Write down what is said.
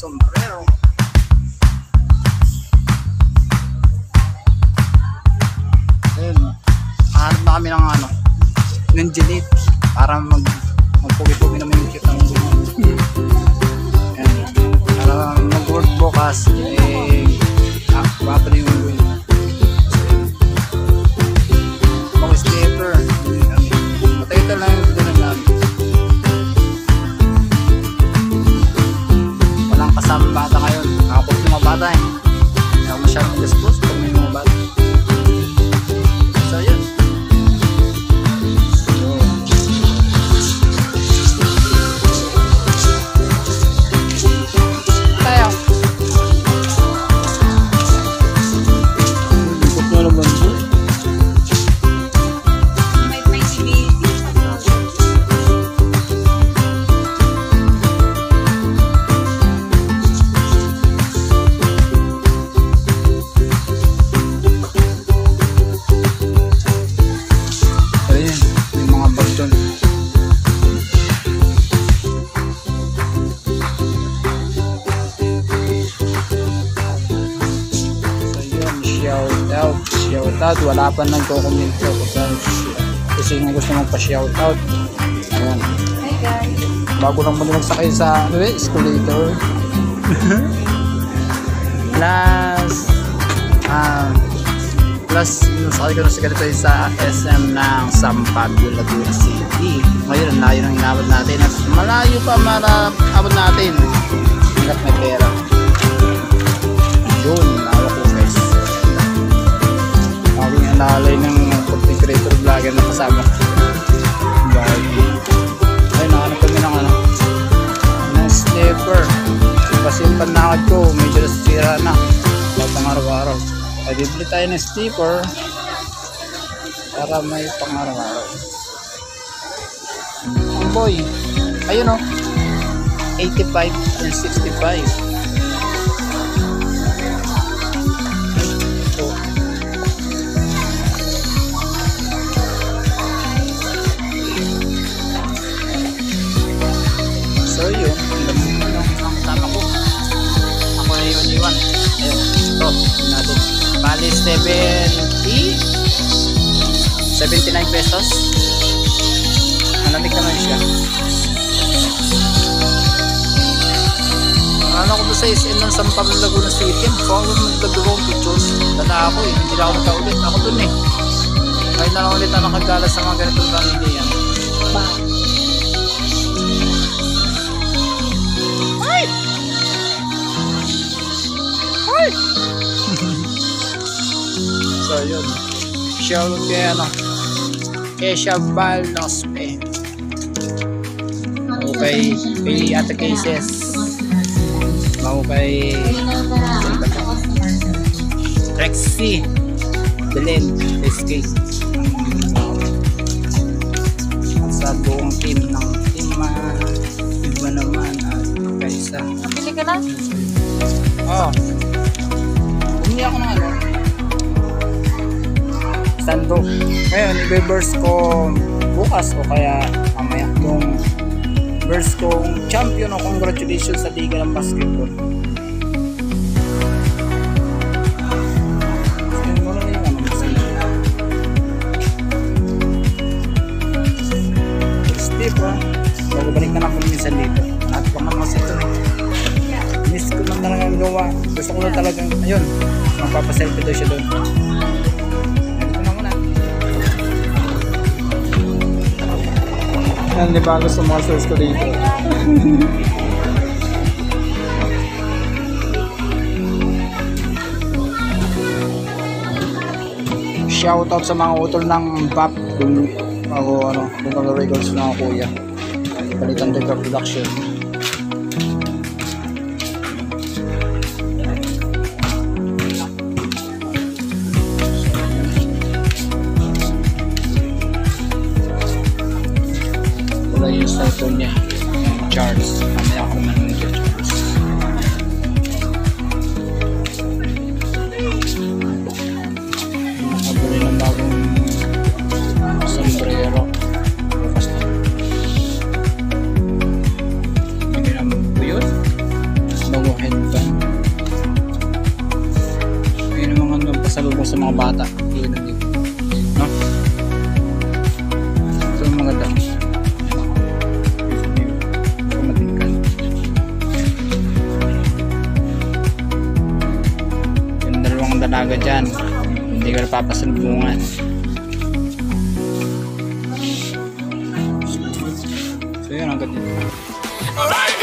sombrero. Ayun, hanap na kami ng ano, ng Gillette para magpugi-pugi naman yung cute ng bunga. Ayan, para mag-work bukas, baka na yung bunga. Mga slipper, patay-tay lang yung bunga namin. Walang kasama bata ngayon, nakapot yung mga bata eh. Kaya masyadong gastos pag may mga bata. So yun. Tayo. Likot na naman po. May TV. Ayun, may mga bag doon. So yun, shout out. Wala pa nagko-comment ko kasi nga gusto magpa-shout out. Ayan, Hi guys. bago lang muna magsakay sa escalator. Plus nasakay ko na sa ganito sa SM ng San Pablo, Laguna City. Ngayon, ang layo ng inabot natin at malayo pa abot natin hanggat may pera. Yun, nawa ko guys. Aking alalay ng content creator vlogger na kasama. Ayun, nakahanap kami ng ano, ng slipper kasi yung panakad ko medyo nasira na pang araw-araw. Ay bibili tayo ng slipper para may pang araw-araw. Ang boy, ayun o, 85 and 65. So yun, ang kasama ko. Ako na iwan-iwan. Ayun, ito, natin. Bali 79 pesos. Malamig naman siya. Ano ko sa SM ng San Pablo, Laguna City. Kung ako nagdagawang pictures, dala ako eh. Hindi na ako magkaulit. Ako dun eh. Kahit na lang ulit na nakagala sa mga ganitong family yan. Ay! Ay! So yun. Shout out kay ano, Kesha Balnospe. Okay, kay Ate Cases. Ako kay Rexy Belen SK. At sa buong team ng iba naman at kaysa. Nabili ka na? Oo. Bumili ako ng ano, sando. Ngayon, i-burst ko bukas o kaya mamaya yung burst kong champion o congratulations sa Liga ng Basketball. Sige mo na yung ano kasi. Steve ha. Babalik na naman minsan dito. At baka mas ito eh. Miss ko lang talagang gawa. Gusto ko na talagang, ayun, magpapaselfie daw siya doon. Yan, di ba gusto mga source ko dito? Shoutout sa mga utol ng BAP kung ako ano, kung records ng kuya. Palitan Deca Production. Wala yung cellphone niya. Charles. Mamaya ako naman ng Charles. Nakabuli ng bagong sombrero. Bukas na. Hindi naman po yun. Bago. mga bata. Yun na dito. No? So, maganda. So, matingkad. Yung dalawang dalaga dyan. Hindi ka napapasalubungan. So, yun. Hanggang dito.